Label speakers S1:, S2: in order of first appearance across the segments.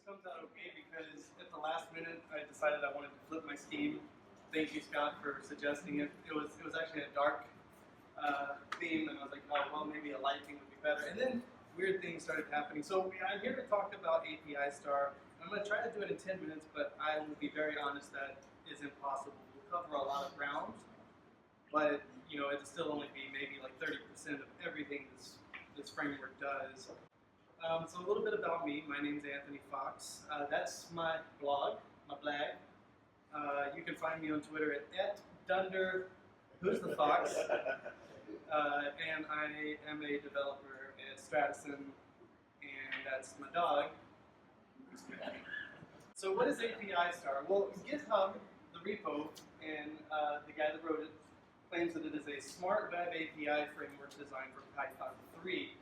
S1: comes out okay because at the last minute I decided I wanted to flip my scheme. Thank you, Scott, for suggesting it. It was actually a dark theme, and I was like, oh well, maybe a light theme would be better. And then weird things started happening. So I'm here to talk about API Star. I'm going to try to do it in 10 minutes, but I will be very honest that is impossible. We'll cover a lot of ground, but it'll still only be maybe like 30% of everything this framework does. So a little bit about me. My name's Anthony Fox. That's my blog, my blag. You can find me on Twitter at @Dunder, who's the Fox, and I am a developer at Stratison, and that's my dog. So what is API Star? Well, GitHub, the repo, and the guy that wrote it claims that it is a smart web API framework designed for Python 3.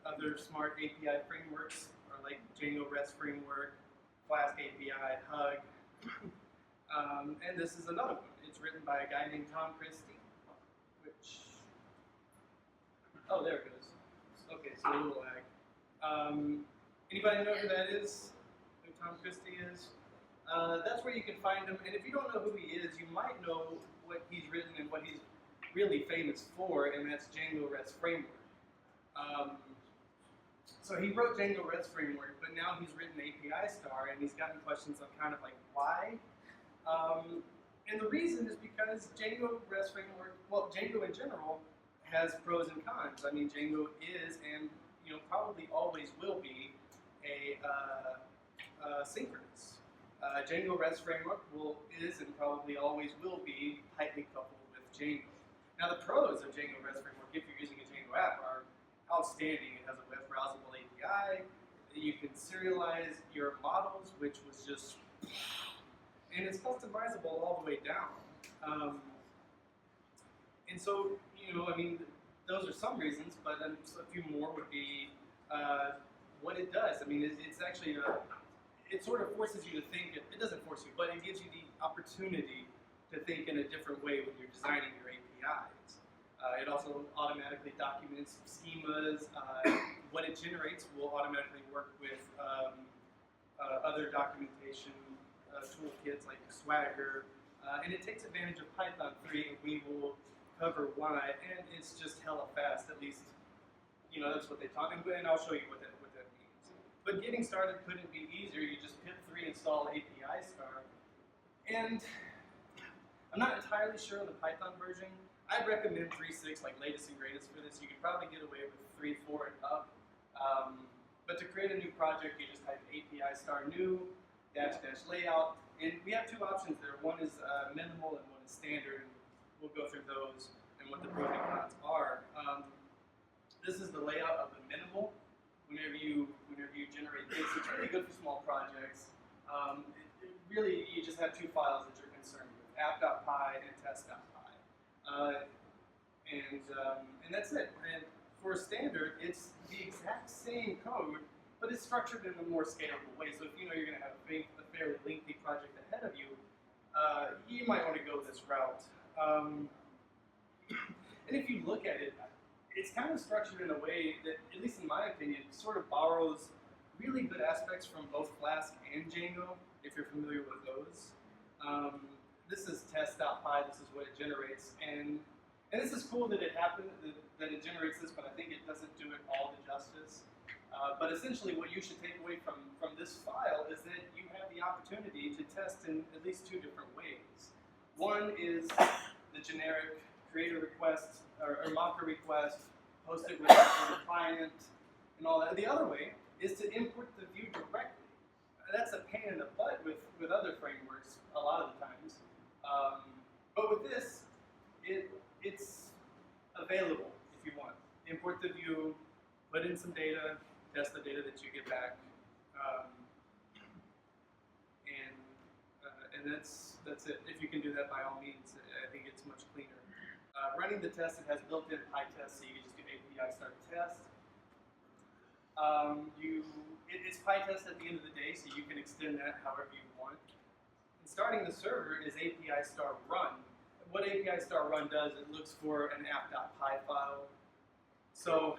S1: Other smart API frameworks are like Django REST Framework, Flask API, Hug, and this is another one. It's written by a guy named Tom Christie, oh, there it goes. Okay, so a little lag. Anybody know who that is? Who Tom Christie is? That's where you can find him, and if you don't know who he is, you might know what he's written and what he's really famous for, and that's Django REST Framework. So he wrote Django REST Framework, but now he's written API Star, and he's gotten questions on kind of like why. And the reason is because Django REST Framework, well, Django in general has pros and cons. I mean, Django is and probably always will be a synchronous. Django REST Framework is and probably always will be tightly coupled with Django. Now, the pros of Django REST Framework, if you're using a Django app, are outstanding. It has a web browsable API. You can serialize your models, which was just, and it's customizable all the way down. And so, I mean, those are some reasons, but then a few more would be what it does. I mean, it's actually it sort of forces you to think. It doesn't force you, but it gives you the opportunity to think in a different way when you're designing your APIs. It also automatically documents schemas. What it generates will automatically work with other documentation toolkits like Swagger. And it takes advantage of Python 3, and we will cover why. And it's just hella fast, at least, that's what they taught me. And I'll show you what that means. But getting started couldn't be easier. You just pip3 install API Star. And I'm not entirely sure on the Python version. I'd recommend 3.6, like latest and greatest for this. You could probably get away with 3.4 and up. But to create a new project, you just type API Star new -- layout. And we have two options there. One is minimal and one is standard. And we'll go through those and what the pros and cons are. This is the layout of the minimal. Whenever you generate this, it's really good for small projects. Really, you just have two files that you're concerned with: app.py and test.py. And that's it. And for standard, it's the exact same code, but it's structured in a more scalable way. So if you're going to have a fairly lengthy project ahead of you, you might want to go this route. And if you look at it, it's kind of structured in a way that, at least in my opinion, sort of borrows really good aspects from both Flask and Django, if you're familiar with those. This is test.py, this is what it generates, and this is cool that it generates this, but I think it doesn't do it all the justice. But essentially what you should take away from this file is that you have the opportunity to test in at least two different ways. One is the generic create a request or mock a request, post it with the client, and all that. The other way is to import the view directly. That's a pain in the butt with other frameworks a lot of the times. But with this, it's available if you want. Import the view, put in some data, test the data that you get back, and that's it. If you can do that, by all means, I think it's much cleaner. Running the test, it has built-in PyTest, so you can just do API Star test. It's PyTest at the end of the day, so you can extend that however you want. And starting the server is API Star run. What API Star run does, it looks for an app.py file. So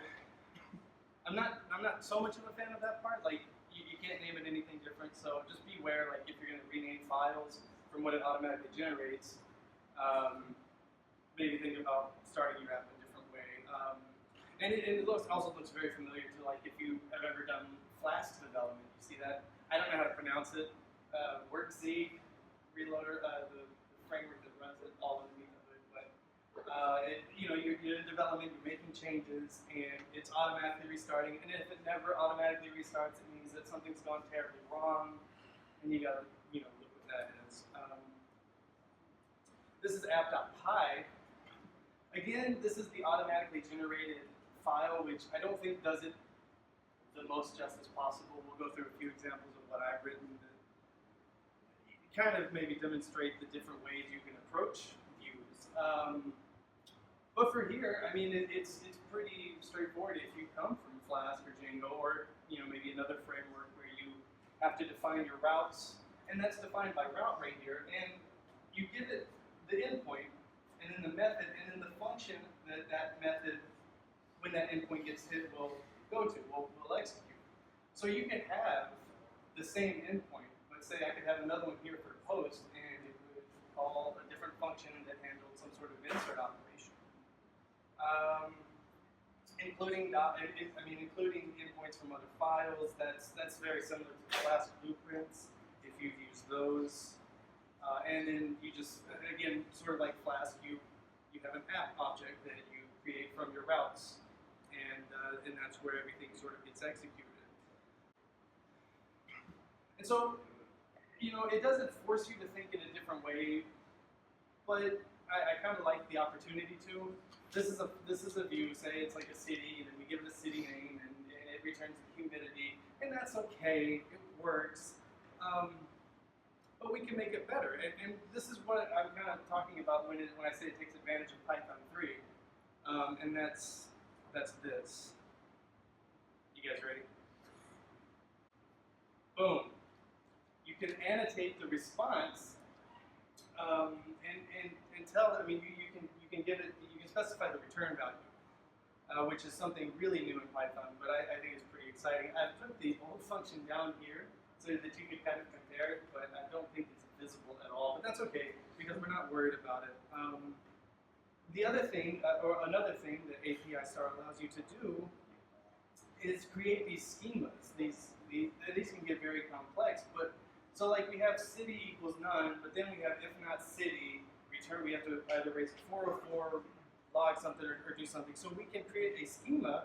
S1: I'm not so much of a fan of that part. Like, you can't name it So just beware, like if you're going to rename files from what it automatically generates, maybe think about starting your app a different way. And it also looks very familiar to like if you have ever done Flask development. You see that? I don't know how to pronounce it. WorkZ Reloader, the framework that runs it all underneath the hood. But you're in development, you're making changes, and it's automatically restarting. And if it never automatically restarts, it means that something's gone terribly wrong, and you got to look what that is. This is app.py. Again, this is the automatically generated file, which I don't think does it the most justice possible. We'll go through a few examples of what I've written that kind of maybe demonstrate the different ways you can approach views. But for here, I mean, it's pretty straightforward. If you come from Flask or Django, or maybe another framework where you have to define your routes, and that's defined by route right here, and you give it the endpoint, and then the method, and then the function that method, when that endpoint gets hit, will go to, will execute. So you can have the same endpoint, but say I could have another one here for post, and it would call a different function that handled some sort of insert operation. Including endpoints from other files. That's very similar to Flask blueprints, if you've used those. And then you just, again, sort of like Flask, you have an app object that you create from your routes, and that's where everything sort of gets executed. And so, it doesn't force you to think in a different way, but I kind of like the opportunity to. This is a view, say it's like a city, and then we give it a city name, and it returns the humidity, and that's okay, it works. But we can make it better, and this is what I'm kind of talking about when I say it takes advantage of Python 3, and that's this. You guys ready? Boom. You can annotate the response, and tell. I mean, you can give it. You can specify the return value, which is something really new in Python, but I think it's pretty exciting. I've put the old function down here so that you can kind of compare it, but I don't think it's visible at all. But that's okay, because we're not worried about it. The other thing, or another thing that API Star allows you to do is create these schemas. These can get very complex, but so like we have city equals none, but then we have if not city, return, we have to either raise 404, log something, or do something. So we can create a schema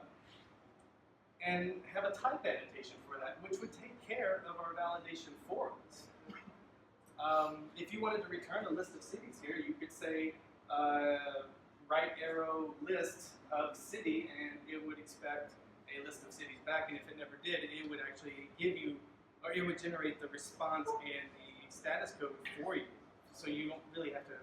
S1: and have a type annotation for that, which would take care of our validation for us. If you wanted to return a list of cities here, you could say right arrow list of city, and it would expect a list of cities back, and if it never did, it would actually give you, or it would generate the response and the status code for you. So you don't really have to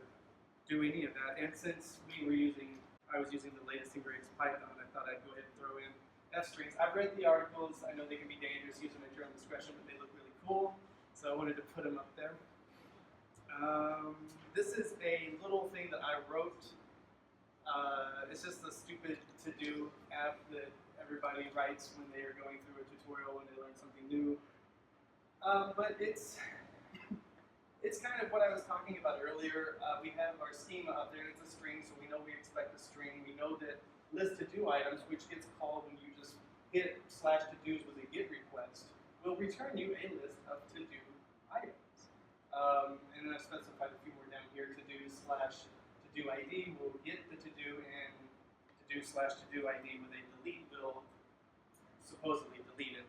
S1: do any of that. And since I was using the latest and greatest Python, I thought I'd go ahead and throw in F strings. I've read the articles. I know they can be dangerous, use them at your own discretion, but they look really cool. So I wanted to put them up there. This is a little thing that I wrote. It's just a stupid to-do app that everybody writes when they are going through a tutorial, when they learn something new. But it's kind of what I was talking about earlier. We have our schema up there, and it's a string, so we know we expect a string. We know that list to-do items, which gets called when you just hit /todos with a GET request, will return you a list of to-do items. And then I've specified a few more down here. To-do /to-do ID will get the to-do, and to-do /to-do ID with a delete will supposedly delete it.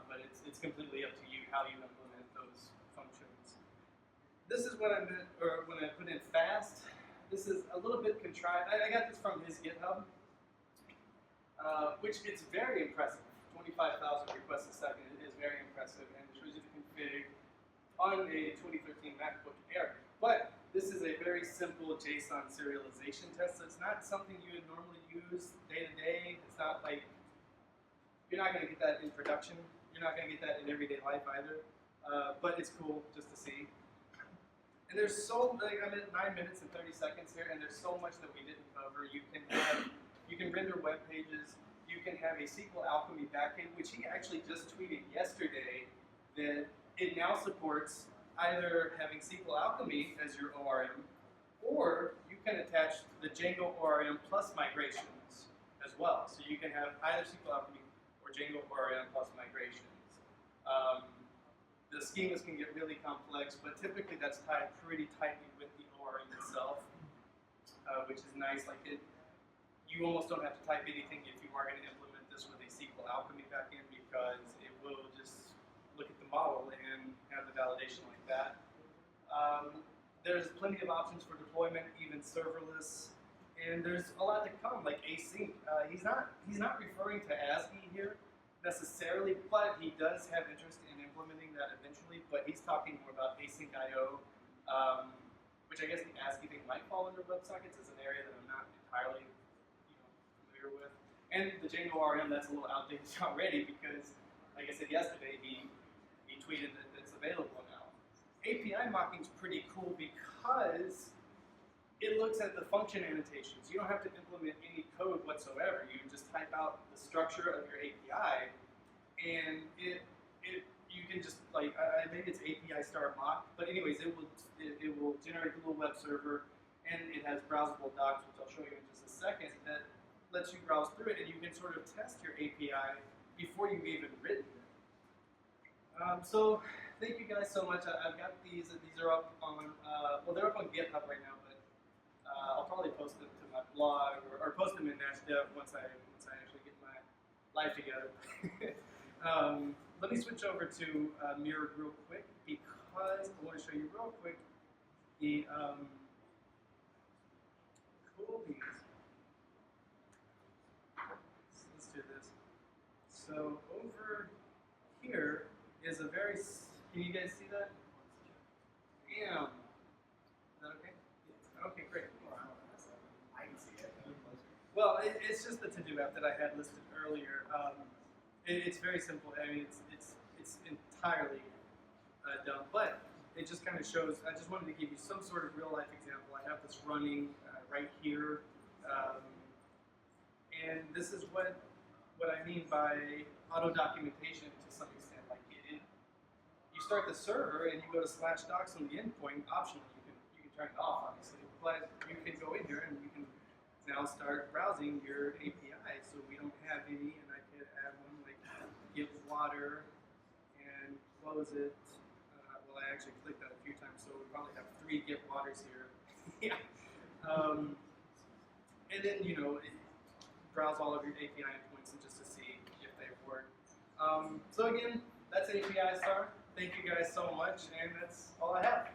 S1: But it's completely up to you how you implement those functions. This is what I meant, or when I put in fast. This is a little bit contrived. I got this from his GitHub, which it's very impressive. 25,000 requests a second is very impressive, and it shows you the config on a 2013 MacBook Air. But this is a very simple JSON serialization test, so it's not something you would normally use day to day. It's not like, you're not going to get that in production. You're not going to get that in everyday life either. But it's cool just to see. And there's I'm at 9 minutes and 30 seconds here, and there's so much that we didn't cover. You can render web pages. You can have a SQL Alchemy backend, which he actually just tweeted yesterday that it now supports either having SQL Alchemy as your ORM, or you can attach the Django ORM plus migrations as well. So you can have either SQL Alchemy or Django ORM plus migrations. The schemas can get really complex, but typically that's tied pretty tightly with the ORM itself, which is nice. Like you almost don't have to type anything if you are going to implement this with a SQL Alchemy backend, because it will just look at the model and have the validation like that. There's plenty of options for deployment, even serverless, and there's a lot to come, like async. He's not referring to ASCII here necessarily, but he does have interest in implementing that eventually. But he's talking more about async I/O, which I guess the ASCII thing might fall under WebSockets. It's an area that I'm not entirely familiar with. And the Django ORM, that's a little outdated already, because, like I said yesterday, he tweeted that it's available now. API mocking is pretty cool because it looks at the function annotations. You don't have to implement any code whatsoever. You just type out the structure of your API, and you can just like maybe it's API star mock, but anyways, it will generate the little web server, and it has browsable docs, which I'll show you in just a second, that lets you browse through it, and you can sort of test your API before you've even written it. So thank you guys so much. I've got these. These are up on well, they're up on GitHub right now, but I'll probably post them to my blog or post them in Nash Dev once I actually get my life together. Let me switch over to Mirror real quick, because I want to show you real quick the cool things. Let's do this. So over here is a very. Can you guys see that? Damn. Is that okay? Okay, great.
S2: I can see it.
S1: Well, it's just the to-do app that I had listed earlier. It's very simple. I mean, it's entirely dumb, but it just kind of shows. I just wanted to give you some sort of real-life example. I have this running right here, and this is what I mean by auto documentation to some extent. Like you start the server and you go to /docs on the endpoint. Optionally, you can turn it off, obviously, but you can go in here and you can now start browsing your API. So we don't have any, and I could add one like give water and close it. Well, I actually clicked that a few times, so we probably have 3 get waters here. Yeah. And then browse all of your API endpoints and just to see if they work. So again, that's API Star. Thank you guys so much, and that's all I have.